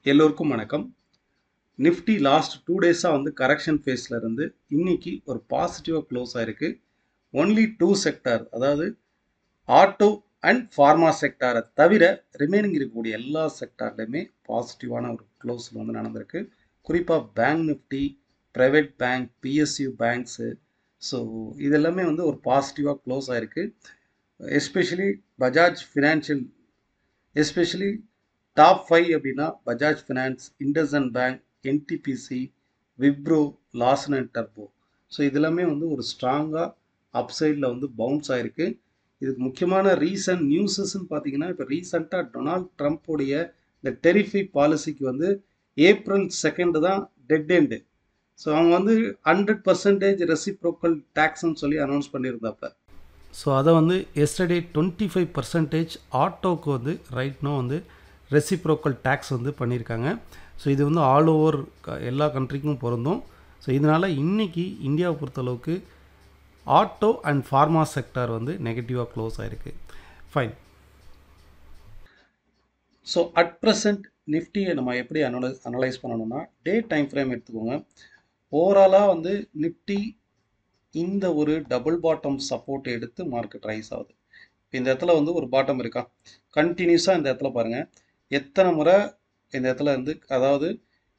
எல்லோருக்கும் வணக்கம். Nifty last 2 டேஸா வந்து கரெக்ஷன் ஃபேஸ்ல இருந்து இன்னைக்கு ஒரு பாசிட்டிவா க்ளோஸ் ஆயிருக்கு. ஒன்லி 2 செக்டார், அதாவது ஆட்டோ அண்ட் ஃபார்மா செக்டாரை தவிர ரிமைனிங் இருக்கக்கூடிய எல்லா செக்டார்லையுமே பாசிட்டிவான ஒரு க்ளோஸில் வந்து நடந்திருக்கு. குறிப்பாக bank Nifty, private bank, PSU banks, so இதெல்லாமே வந்து ஒரு பாசிட்டிவாக க்ளோஸ் ஆயிருக்கு. Especially Bajaj financial, especially top 5 அப்படின்னா Bajaj finance, IndusInd bank, NTPC, Wipro, Larson and turbo. So இதெல்லாமே வந்து ஒரு ஸ்ட்ராங்காக அப்சைடில் வந்து பவுன்ஸ் ஆயிருக்கு. இதுக்கு முக்கியமான ரீசன் நியூஸஸ்ன்னு பார்த்தீங்கன்னா, இப்போ ரீசெண்டாக டொனால்ட் ட்ரம்ப்புடைய இந்த டெரிஃபை பாலிசிக்கு வந்து ஏப்ரல் 2 தான் டெட் எண்டு. ஸோ அவங்க வந்து 100% ரெசிப்ரோக்கல் டேக்ஸ்ன்னு சொல்லி அனௌன்ஸ் பண்ணியிருந்தாப்ப. ஸோ அதை வந்து எஸ்டர்டே 25% ஆட்டோக்கு வந்து ரைட்னோ வந்து ரெசிப்ரோக்கல் டேக்ஸ் வந்து பண்ணியிருக்காங்க. ஸோ இது வந்து ஆல் ஓவர் எல்லா கண்ட்ரிக்கும் பொருந்தும். ஸோ இதனால் இன்றைக்கி இந்தியாவை பொறுத்தளவுக்கு ஆட்டோ அண்ட் ஃபார்மா செக்டார் வந்து நெகட்டிவாக க்ளோஸ் ஆகிருக்கு. ஃபைன். ஸோ அட் ப்ரெசண்ட் நிஃப்டியை நம்ம எப்படி அனலைஸ் பண்ணணும்னா, டே டைம் ஃப்ரேம் எடுத்துக்கோங்க. ஓவராலாக வந்து நிஃப்டி இந்த ஒரு டபுள் பாட்டம் சப்போர்ட் எடுத்து மார்க்கெட் ரைஸ் ஆகுது. இந்த இடத்துல வந்து ஒரு பாட்டம் இருக்கா, கண்டினியூஸாக இந்த இடத்துல பாருங்கள் எத்தனை முறை இந்த இடத்துல இருந்து, அதாவது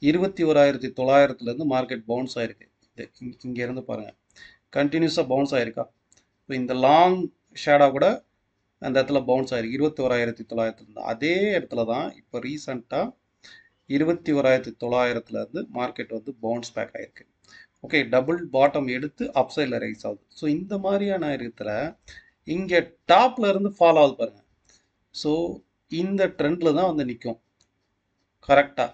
21,900 மார்க்கெட் பவுன்ஸ் ஆகிருக்கு. இங்கேருந்து பாருங்கள் கண்டினியூஸாக பவுன்ஸ் ஆகிருக்கா. இப்போ இந்த லாங் ஷேடாக கூட அந்த இடத்துல பவுன்ஸ் ஆகிருக்கு 21,900. அதே இடத்துல தான் இப்போ ரீசண்டாக 21,900 மார்க்கெட் வந்து பவுன்ஸ் பேக் ஆகிருக்கு. ஓகே, டபுள் பாட்டம் எடுத்து அப்சைடில் ரைஸ் ஆகுது. ஸோ இந்த மாதிரியான இடத்துல இங்கே டாப்ல இருந்து ஃபாலோ ஆகுது பாருங்க. ஸோ இந்த ட்ரெண்டில் தான் வந்து நிற்கும் கரெக்டாக.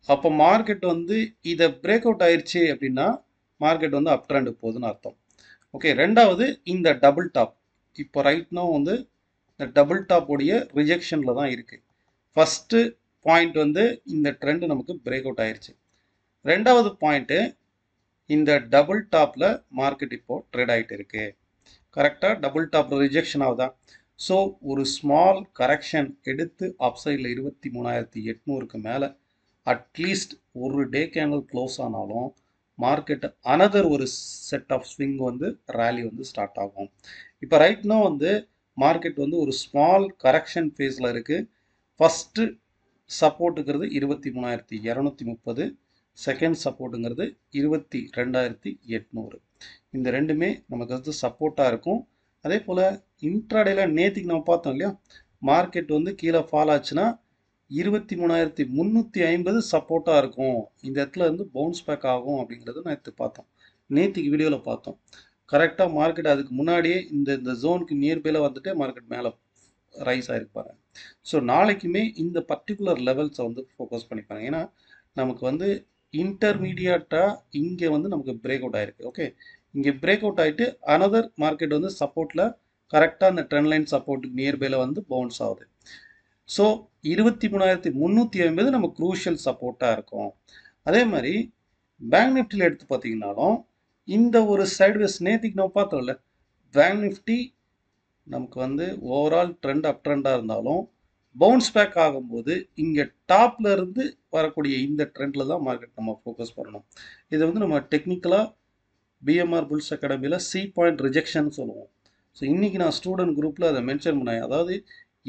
அப்போ மார்க்கெட் வந்து இதை பிரேக் அவுட் ஆயிடுச்சு அப்படின்னா மார்க்கெட் வந்து அப் ட்ரெண்டு போகுதுன்னு அர்த்தம். ஓகே, ரெண்டாவது இந்த டபுள் டாப் இப்போ ரைட்னோ வந்து இந்த டபுள் டாப்போடைய ரிஜெக்ஷனில் தான் இருக்குது. ஃபஸ்ட்டு பாயிண்ட் வந்து இந்த ட்ரெண்டு நமக்கு பிரேக் அவுட் ஆயிடுச்சு. ரெண்டாவது பாயிண்ட்டு, இந்த டபுள் டாப்பில் மார்க்கெட் இப்போது ட்ரேட் ஆகிட்டு இருக்கு. கரெக்டாக டபுள் டாப்பில் ரிஜெக்ஷன் ஆகுதா. ஸோ ஒரு ஸ்மால் கரெக்ஷன் எடுத்து அப்சைடில் 23,800க்கு மேலே அட்லீஸ்ட் ஒரு டே கேண்டில் க்ளோஸ் ஆனாலும் மார்க்கெட் அனதர் ஒரு செட் ஆஃப் ஸ்விங் வந்து ரேலி வந்து ஸ்டார்ட் ஆகும். இப்போ ரைட்னோ வந்து மார்க்கெட் வந்து ஒரு ஸ்மால் கரெக்ஷன் ஃபேஸில் இருக்குது. ஃபஸ்ட்டு சப்போர்ட்டுங்கிறது 23,230, செகண்ட் சப்போர்ட்டுங்கிறது 22,800. இந்த ரெண்டுமே நமக்கு வந்து சப்போர்ட்டாக இருக்கும். அதே போல் இன்ட்ராடேல நேற்றுக்கு நம்ம பார்த்தோம் இல்லையா, மார்க்கெட் வந்து கீழே ஃபால் ஆச்சுன்னா 23,350 சப்போர்ட்டாக இருக்கும். இந்த இடத்துல வந்து பவுன்ஸ் பேக் ஆகும் அப்படிங்கிறது நேற்று பார்த்தோம், நேற்றுக்கு வீடியோவில் பார்த்தோம். கரெக்டாக மார்க்கெட் அதுக்கு முன்னாடியே இந்த ஜோனுக்கு நியர்பையில் வந்துட்டு மார்க்கெட் மேலே ரைஸ் ஆகிருப்பாங்க. ஸோ நாளைக்குமே இந்த பர்டிகுலர் லெவல்ஸை வந்து ஃபோக்கஸ் பண்ணிப்பாங்க. ஏன்னா நமக்கு வந்து இன்டர்மீடியட்டாக இங்கே வந்து நமக்கு பிரேக் அவுட் ஆகிருக்கு. ஓகே, இங்கே பிரேக் அவுட் ஆகிட்டு அனதர் மார்க்கெட் வந்து சப்போர்ட்டில் கரெக்டாக அந்த ட்ரெண்ட் லைன் சப்போர்ட்டுக்கு நியர்பையில் வந்து பவுன்ஸ் ஆகுது. ஸோ 23,350 நம்ம க்ரூஷியல் சப்போர்ட்டாக இருக்கும். அதே மாதிரி பேங்க் நிஃப்டியில் எடுத்து பார்த்தீங்கன்னாலும் இந்த ஒரு சைட்வேஸ் நேற்றுக்கு நம்ம பார்த்தோம்ல, பேங்க் நிஃப்டி நமக்கு வந்து ஓவரால் ட்ரெண்ட் அப் ட்ரெண்டாக இருந்தாலும் பவுன்ஸ் பேக் ஆகும்போது இங்கே டாப்ல இருந்து வரக்கூடிய இந்த ட்ரெண்டில் தான் மார்க்கெட் நம்ம ஃபோக்கஸ் பண்ணணும். இதை வந்து நம்ம டெக்னிக்கலாக பிஎம்ஆர் புல்ஸ் அகாடமியில் சி பாயிண்ட் ரிஜெக்ஷன் சொல்லுவோம். ஸோ இன்றைக்கி நான் ஸ்டூடெண்ட் குரூப்பில் அதை மென்ஷன் பண்ணேன். அதாவது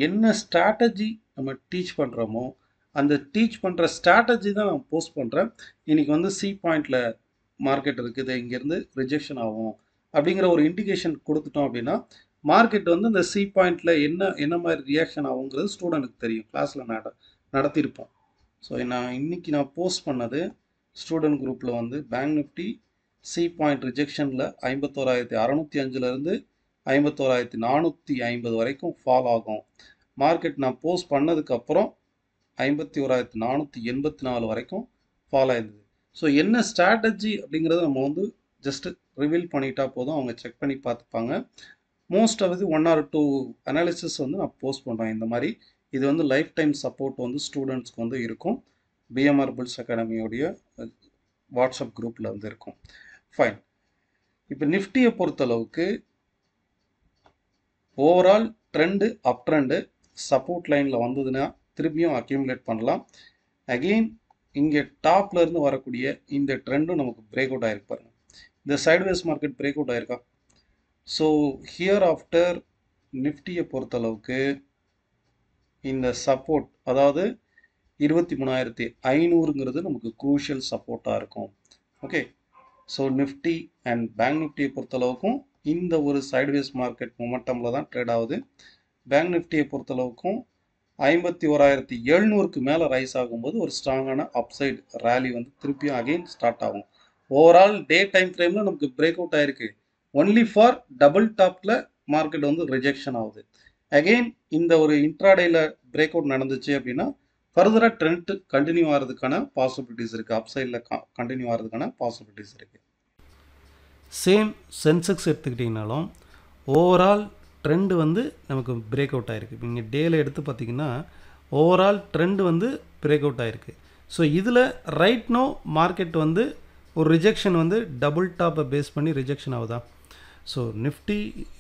என்ன ஸ்ட்ராட்டஜி நம்ம டீச் பண்ணுறோமோ அந்த டீச் பண்ணுற ஸ்ட்ராட்டஜி தான் நான் போஸ்ட் பண்ணுறேன். இன்றைக்கி வந்து சி பாயிண்டில் மார்க்கெட் இருக்குது, இங்கேருந்து ரிஜெக்ஷன் ஆகும் அப்படிங்கிற ஒரு இண்டிகேஷன் கொடுத்துட்டோம் அப்படின்னா மார்க்கெட் வந்து இந்த சி பாயிண்டில் என்ன மாதிரி ரியாக்ஷன் ஆகுங்கிறது ஸ்டூடெண்ட்டுக்கு தெரியும். கிளாஸில் நடத்தியிருப்போம். ஸோ நான் போஸ்ட் பண்ணது ஸ்டூடெண்ட் குரூப்பில் வந்து பேங்க் நிஃப்டி சி பாயிண்ட் ரிஜெக்ஷனில் 51,605லேருந்து 51,450 வரைக்கும் ஃபால் ஆகும். மார்க்கெட் நான் போஸ்ட் பண்ணதுக்கப்புறம் 51,484 வரைக்கும் ஃபால் ஆயிருந்தது. ஸோ என்ன ஸ்ட்ராட்டஜி அப்படிங்கிறத நம்ம வந்து ஜஸ்ட்டு ரிவீல் பண்ணிட்டா போதும், அவங்க செக் பண்ணி பார்த்துப்பாங்க. மோஸ்ட் ஆஃப் இது 1 or 2 அனாலிசிஸ் வந்து நான் போஸ்ட் பண்ணுறேன். இந்த மாதிரி இது வந்து லைஃப் டைம் சப்போர்ட் வந்து ஸ்டூடெண்ட்ஸ்க்கு வந்து இருக்கும். பிஎம்ஆர் புல்ஸ் அகாடமியோடைய வாட்ஸ்அப் குரூப்பில் வந்து இருக்கும். ஃபைன். இப்போ நிஃப்டியை பொறுத்தளவுக்கு ஓவரால் ட்ரெண்டு அப் ட்ரெண்டு சப்போர்ட் லைனில் வந்ததுன்னா திருப்பியும் அக்யூமுலேட் பண்ணலாம். அகெயின் இங்கே டாப்ல இருந்து வரக்கூடிய இந்த ட்ரெண்டும் நமக்கு பிரேக் அவுட் ஆயிருக்கு பாருங்க. இந்த சைட்வேஸ் மார்க்கெட் பிரேக் அவுட் ஆயிருக்கா? ஸோ ஹியர் ஆஃப்டர் நிஃப்டியை பொறுத்தளவுக்கு இந்த சப்போர்ட், அதாவது 23,500ங்கிறது நமக்கு க்ரூஷியல் சப்போர்ட்டாக இருக்கும். Okay, so Nifty and bank நிஃப்டியை பொறுத்தளவுக்கும் இந்த ஒரு சைட்வேஸ் மார்க்கெட் மொமெண்டமில் தான் ட்ரேட் ஆகுது. பேங்க் நிஃப்டியை பொறுத்தளவுக்கும் 51,700க்கு மேலே ரைஸ் ஆகும்போது ஒரு ஸ்ட்ராங்கான அப்சைடு ரேலி வந்து திருப்பியும் அகெயின் ஸ்டார்ட் ஆகும். ஓவரால் டே டைம் ஃப்ரேமில் நமக்கு பிரேக் அவுட் ஆயிருக்கு. ஒன்லி ஃபார் டபுள் டாப்பில் மார்க்கெட் வந்து ரிஜெக்ஷன் ஆகுது. அகெயின் இந்த ஒரு இன்ட்ராடேல பிரேக் அவுட் நடந்துச்சு அப்படின்னா ஃபர்தராக ட்ரெண்ட் கண்டினியூ ஆகிறதுக்கான பாசிபிலிட்டிஸ் இருக்குது. அப்சைடில் கண்டினியூ ஆகிறதுக்கான பாசிபிலிட்டிஸ் இருக்குது. சேம் சென்செக்ஸ் எடுத்துக்கிட்டிங்கனாலும் ஓவரால் ட்ரெண்டு வந்து நமக்கு பிரேக் அவுட் ஆகிருக்கு. இப்போ நீங்கள் டேயில் எடுத்து பார்த்தீங்கன்னா ஓவரால் ட்ரெண்டு வந்து பிரேக் அவுட் ஆகிருக்கு. ஸோ இதில் ரைட் நோ மார்க்கெட் வந்து ஒரு ரிஜெக்ஷன் வந்து டபுள் டாப்பை பேஸ் பண்ணி ரிஜெக்ஷன் ஆகுதா? ஸோ நிஃப்டி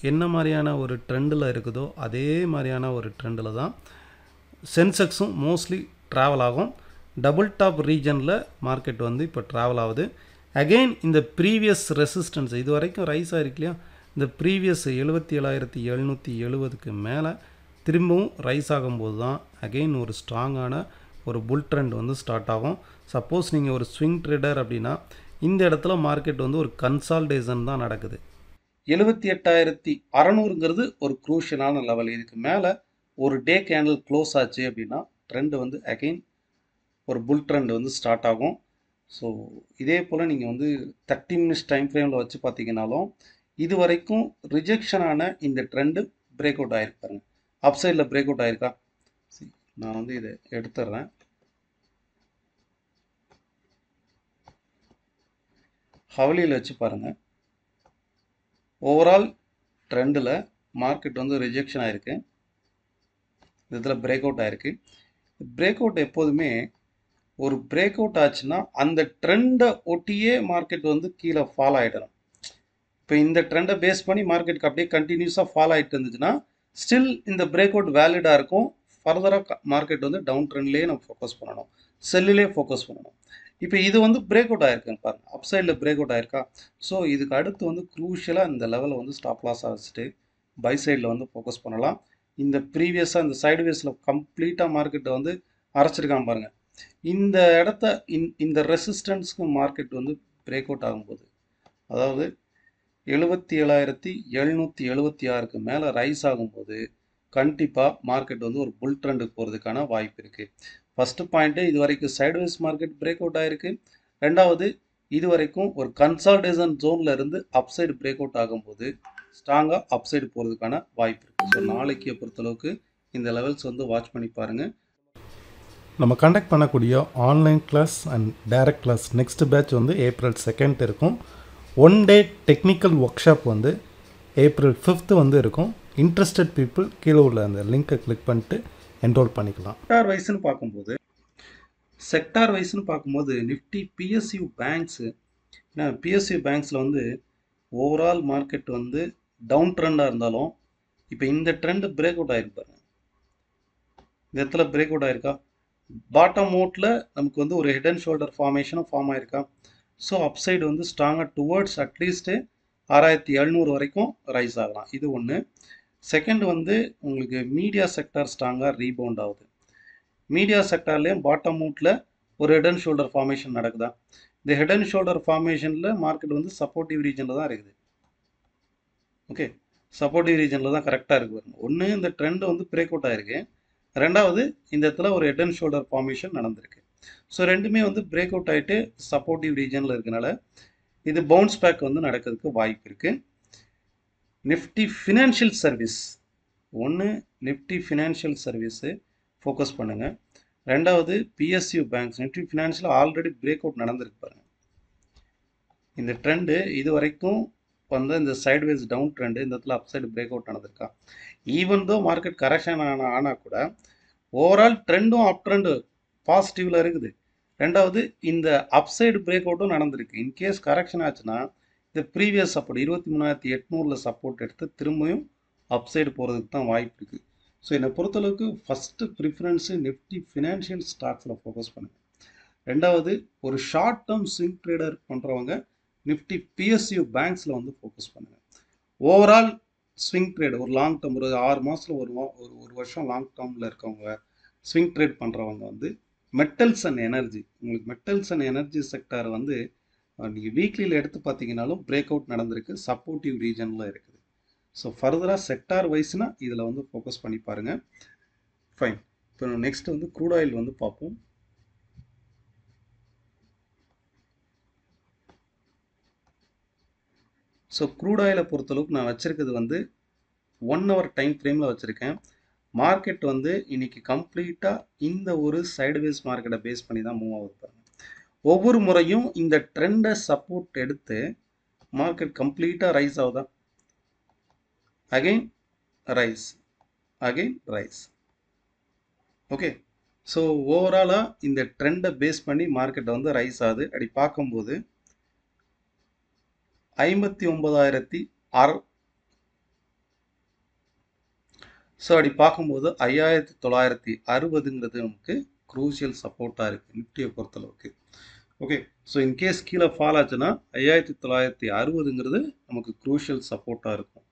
என்ன மாதிரியான ஒரு ட்ரெண்டில் இருக்குதோ அதே மாதிரியான ஒரு ட்ரெண்டில் தான் சென்செக்ஸும் மோஸ்ட்லி ட்ராவல் ஆகும். டபுள் டாப் ரீஜனில் மார்க்கெட் வந்து இப்போ ட்ராவல் ஆகுது. அகெயின் இந்த ப்ரீவியஸ் ரெசிஸ்டன்ஸ் இது வரைக்கும் ரைஸ் ஆகிருக்கு இல்லையா, இந்த ப்ரீவியஸ் 77,770க்கு மேலே திரும்பவும் ரைஸ் ஆகும்போது தான் அகெயின் ஒரு ஸ்ட்ராங்கான ஒரு புல் ட்ரெண்ட் வந்து ஸ்டார்ட் ஆகும். சப்போஸ் நீங்கள் ஒரு ஸ்விங் ட்ரேடர் அப்படின்னா இந்த இடத்துல மார்க்கெட் வந்து ஒரு கன்சால்டேஷன் தான் நடக்குது. 78,600ங்கிறது ஒரு க்ரூஷியலான லெவல். இதுக்கு மேலே ஒரு டே கேண்டில் க்ளோஸ் ஆச்சு அப்படின்னா ட்ரெண்ட் வந்து அகெயின் ஒரு புல் ட்ரெண்ட் வந்து ஸ்டார்ட் ஆகும். ஸோ இதே போல் நீங்கள் வந்து 30 மினிட்ஸ் டைம் ஃப்ரேமில் வச்சு பார்த்தீங்கன்னாலும் இது வரைக்கும் ரிஜெக்ஷனான இந்த ட்ரெண்டு பிரேக் அவுட் ஆகிருப்பாருங்க. அப் சைடில் பிரேக் அவுட் ஆயிருக்கா? நான் வந்து இதை எடுத்துடுறேன். ஹவலியில் வச்சு பாருங்கள். ஓவரால் ட்ரெண்டில் மார்க்கெட் வந்து ரிஜெக்ஷன் ஆகிருக்கு. இதில் பிரேக் அவுட் ஆகிருக்கு. பிரேக் அவுட் எப்போதுமே ஒரு பிரேக் அவுட் ஆச்சுன்னா அந்த ட்ரெண்டை ஒட்டியே மார்க்கெட் வந்து கீழே ஃபால் ஆகிடணும். இப்போ இந்த ட்ரெண்டை பேஸ் பண்ணி மார்க்கெட்டுக்கு அப்படியே கண்டினியூஸாக ஃபால் ஆகிட்டு இருந்துச்சுன்னா ஸ்டில் இந்த பிரேக் அவுட் வேலிடாக இருக்கும். ஃபர்தராக மார்க்கெட் வந்து டவுன் ட்ரெண்ட்லேயே நம்ம ஃபோக்கஸ் பண்ணணும், செல்லிலே ஃபோக்கஸ் பண்ணணும். இப்போ இது வந்து பிரேக் அவுட் ஆகிருக்குன்னு பாருங்கள், அப் சைடில் பிரேக் அவுட் ஆயிருக்கா? ஸோ இதுக்கு அடுத்து வந்து க்ரூஷியலாக இந்த லெவலில் வந்து ஸ்டாப் லாஸாக வச்சுட்டு பை சைடில் வந்து ஃபோக்கஸ் பண்ணலாம். இந்த ப்ரீவியஸாக இந்த சைடுவேஸில் கம்ப்ளீட்டாக மார்க்கெட்டை வந்து அரைச்சிருக்கான் பாருங்கள். இந்த இடத்த இந்த ரெசிஸ்டன்ஸ்க்கு மார்க்கெட் வந்து பிரேக் அவுட் ஆகும்போது, அதாவது 77,776க்கு மேலே ரைஸ் ஆகும்போது கண்டிப்பாக மார்க்கெட் வந்து ஒரு புல் ட்ரெண்டுக்கு போகிறதுக்கான வாய்ப்பு இருக்குது. ஃபஸ்ட்டு பாயிண்ட்டு, இது வரைக்கும் சைட்வேஸ் மார்க்கெட் பிரேக் அவுட் ஆகிருக்கு. ரெண்டாவது, இது வரைக்கும் ஒரு கன்சால்டேஷன் ஜோனில் இருந்து அப்சைடு பிரேக் அவுட் ஆகும்போது ஸ்ட்ராங்காக அப்சைடு போகிறதுக்கான வாய்ப்பு இருக்குது. ஸோ நாளைக்கு பொறுத்தளவுக்கு இந்த லெவல்ஸ் வந்து வாட்ச் பண்ணி பாருங்கள். நம்ம கண்டக்ட் பண்ணக்கூடிய online class and direct class next batch வந்து April 2 இருக்கும். 1 டே டெக்னிக்கல் ஒர்க் ஷாப் வந்து April 5 வந்து இருக்கும். இன்ட்ரெஸ்டட் பீப்புள் கீழே உள்ள அந்த லிங்கை கிளிக் பண்ணிட்டு என்ரோல் பண்ணிக்கலாம். செக்டார் வைஸ்னு பார்க்கும்போது நிஃப்டி PSU பேங்க்ஸு, ஏன்னா PSU பேங்க்ஸில் வந்து ஓவரால் மார்க்கெட் வந்து டவுன் ட்ரெண்டாக இருந்தாலும் இப்போ இந்த ட்ரெண்டு பிரேக் அவுட் ஆகிருப்பாரு. இந்த இடத்துல பிரேக் அவுட் ஆயிருக்கா? பாட்டம் அவுட்டில் நமக்கு வந்து ஒரு ஹெட் அண்ட் ஷோல்டர் ஃபார்மேஷனும் ஃபார்ம் ஆயிருக்கா? ஸோ அப்சைடு வந்து ஸ்ட்ராங்காக டுவர்ட்ஸ் அட்லீஸ்ட்டு 6,700 வரைக்கும் ரைஸ் ஆகலாம். இது ஒன்று. செகண்ட் வந்து உங்களுக்கு மீடியா செக்டார் ஸ்ட்ராங்காக ரீபவுண்ட் ஆகுது. மீடியா செக்டார்லேயும் பாட்டம் அவுட்டில் ஒரு ஹெட் அண்ட் ஷோல்டர் ஃபார்மேஷன் நடக்குதா? இந்த ஹெட் அண்ட் ஷோல்டர் ஃபார்மேஷனில் மார்க்கெட் வந்து சப்போர்ட்டிவ் ரீஜனில் தான் இருக்குது. ஓகே, சப்போர்ட்டிவ் ரீஜனில் தான் கரெக்டாக இருக்குது. ஒன்று, இந்த ட்ரெண்டு வந்து பிரேக் அவுட் ஆகிருக்கு. ரெண்டாவது, இந்த இடத்துல ஒரு ஹெட் அண்ட் ஷோல்டர் ஃபார்மேஷன் நடந்திருக்கு. ஸோ ரெண்டுமே வந்து பிரேக் அவுட் ஆகிட்டு சப்போர்ட்டிவ் ரீஜனில் இருக்கனால இது பவுன்ஸ் பேக் வந்து நடக்கிறதுக்கு வாய்ப்பு இருக்குது. நிஃப்டி ஃபினான்ஷியல் சர்வீஸ், ஒன்று நிஃப்டி ஃபினான்ஷியல் சர்வீஸு ஃபோக்கஸ் பண்ணுங்கள். ரெண்டாவது PSU banks. Nifty financial already break out நடந்திருக்கு பாருங்கள். இந்த ட்ரெண்டு இது வரைக்கும் வந்து இந்த சைட்வேஸ் டவுன் ட்ரெண்டு இந்த இடத்துல அப்சைடு பிரேக் அவுட் நடந்திருக்கா? ஈவன் தோ மார்க்கெட் கரெக்ஷன் ஆனால் கூட ஓவரால் ட்ரெண்டும் அப் ட்ரெண்டு பாசிட்டிவில் இருக்குது. ரெண்டாவது, இந்த அப்சைடு பிரேக் அவுட்டும் நடந்திருக்கு. இன்கேஸ் கரெக்ஷன் ஆச்சுன்னா இந்த ப்ரீவியஸ் சப்போர்ட் 23,800 சப்போர்ட் எடுத்து திரும்பியும் அப்சைடு போகிறதுக்கு தான் வாய்ப்பு இருக்குது. ஸோ என்னை பொறுத்தளவுக்கு ஃபஸ்ட்டு ப்ரிஃபரன்ஸு நிஃப்டி ஃபினான்ஷியல் ஸ்டாக்ஸில் ஃபோக்கஸ் பண்ணுங்கள். ரெண்டாவது, ஒரு ஷார்ட் டேர்ம் ஸ்விங் ட்ரேடர் பண்ணுறவங்க நிஃப்டி பிஎஸ்யூ பேங்க்ஸில் வந்து ஃபோக்கஸ் பண்ணுங்கள். ஓவரால் ஸ்விங் ட்ரேட் ஒரு லாங் டேர்ம், ஒரு 6 மாதத்தில் ஒரு வருஷம் லாங் டேர்மில் இருக்கவங்க ஸ்விங் ட்ரேட் பண்ணுறவங்க வந்து மெட்டல்ஸ் அண்ட் எனர்ஜி, உங்களுக்கு மெட்டல்ஸ் அண்ட் எனர்ஜி செக்டார் வந்து நீங்கள் வீக்லியில் எடுத்து பார்த்தீங்கன்னாலும் பிரேக் அவுட் நடந்திருக்கு, சப்போர்ட்டிவ் ரீஜனில் இருக்குது. ஸோ ஃபர்தராக செக்டார் வைஸ்னால் இதில் வந்து ஃபோக்கஸ் பண்ணி பாருங்கள். ஃபைன். இப்போ நெக்ஸ்ட் வந்து க்ரூட் ஆயில் வந்து பார்ப்போம். ஸோ க்ரூட் ஆயிலை பொறுத்தளவுக்கு நான் வச்சுருக்கிறது வந்து 1 hour டைம் ஃப்ரேமில் வச்சுருக்கேன். மார்க்கெட் வந்து இன்னைக்கு கம்ப்ளீட்டாக இந்த ஒரு சைடுவேஸ் மார்க்கெட்டை பேஸ் பண்ணி தான் மூவ் ஆகுது. ஒவ்வொரு முறையும் இந்த ட்ரெண்டை சப்போர்ட் எடுத்து மார்க்கெட் கம்ப்ளீட்டாக ரைஸ் ஆகுதா, again rice, again rice. Okay, so ஓவராலாக இந்த ட்ரெண்டை பேஸ் பண்ணி மார்க்கெட் வந்து ரைஸ் ஆகுது. அப்படி பார்க்கும்போது 59,600, ஸோ அப்படி பார்க்கும்போது 5,960ங்கிறது நமக்கு க்ரூஷியல் சப்போர்ட்டாக இருக்குது நிஃப்டியை பொறுத்தளவுக்கு. ஓகே, ஸோ இன்கேஸ் கீழே ஃபால் ஆச்சுன்னா 5,960ங்கிறது நமக்கு க்ரூஷியல் சப்போர்ட்டாக இருக்கும்.